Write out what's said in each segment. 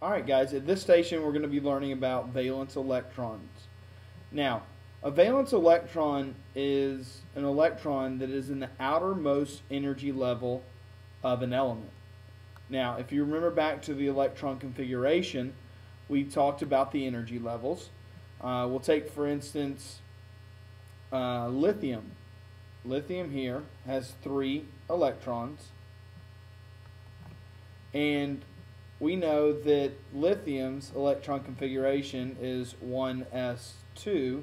Alright guys, at this station we're going to be learning about valence electrons. Now, a valence electron is an electron that is in the outermost energy level of an element. Now, if you remember back to the electron configuration, we talked about the energy levels. We'll take, for instance, lithium. Lithium here has 3 electrons, and we know that lithium's electron configuration is 1s2,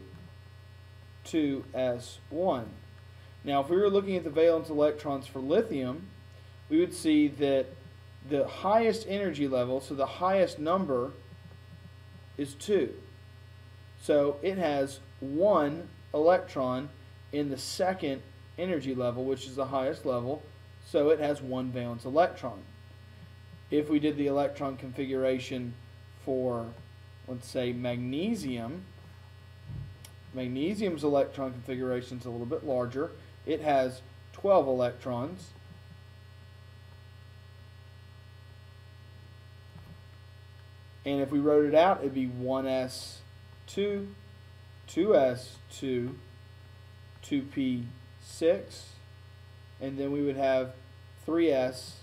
2s1. Now, if we were looking at the valence electrons for lithium, we would see that the highest energy level, so the highest number, is 2. So it has 1 electron in the second energy level, which is the highest level, so it has 1 valence electron. If we did the electron configuration for, let's say, magnesium, magnesium's electron configuration is a little bit larger. It has 12 electrons. And if we wrote it out, it'd be 1s2, 2s2, 2p6, and then we would have 3s2.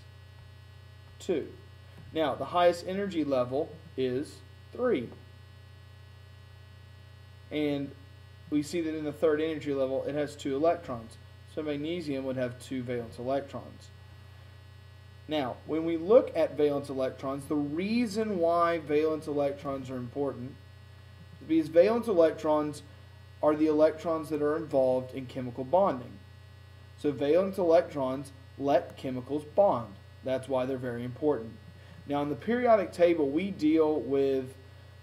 Now, the highest energy level is 3. And we see that in the third energy level, it has 2 electrons. So magnesium would have 2 valence electrons. Now, when we look at valence electrons, the reason why valence electrons are important is because valence electrons are the electrons that are involved in chemical bonding. So valence electrons let chemicals bond. That's why they're very important. Now, in the periodic table, we deal with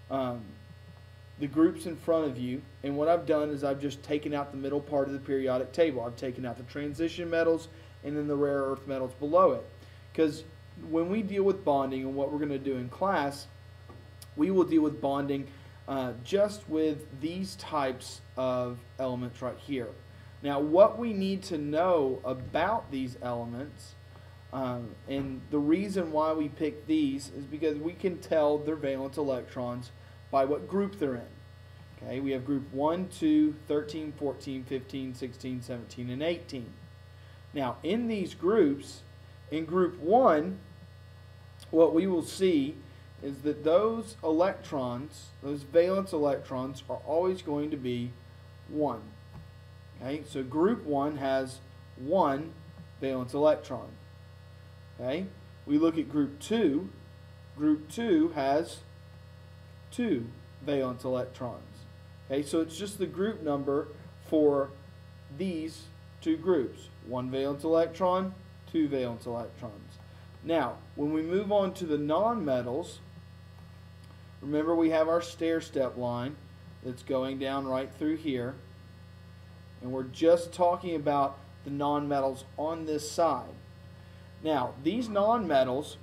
the groups in front of you, and what I've done is I've just taken out the middle part of the periodic table. I've taken out the transition metals and then the rare earth metals below it. Because when we deal with bonding and what we're going to do in class, we will deal with bonding just with these types of elements right here. Now, what we need to know about these elements, and the reason why we pick these is because we can tell their valence electrons by what group they're in. Okay, we have group 1, 2, 13, 14, 15, 16, 17, and 18. Now, in these groups, in group 1, what we will see is that those electrons, those valence electrons, are always going to be 1. Okay, so group 1 has 1 valence electron. Okay, we look at group 2. Group 2 has 2 valence electrons. Okay, so it's just the group number for these two groups. 1 valence electron, 2 valence electrons. Now, when we move on to the nonmetals, remember we have our stair-step line that's going down right through here. And we're just talking about the nonmetals on this side. Now, these nonmetals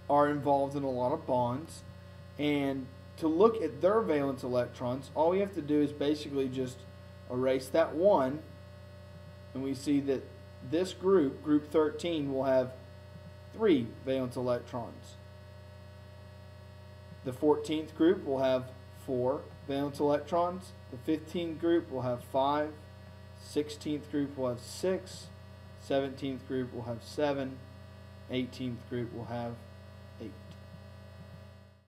are involved in a lot of bonds, and to look at their valence electrons, all we have to do is basically just erase that 1, and we see that this group, group 13, will have 3 valence electrons. The 14th group will have 4 valence electrons. The 15th group will have 5. 16th group will have 6. 17th group will have 7. 18th group will have 8.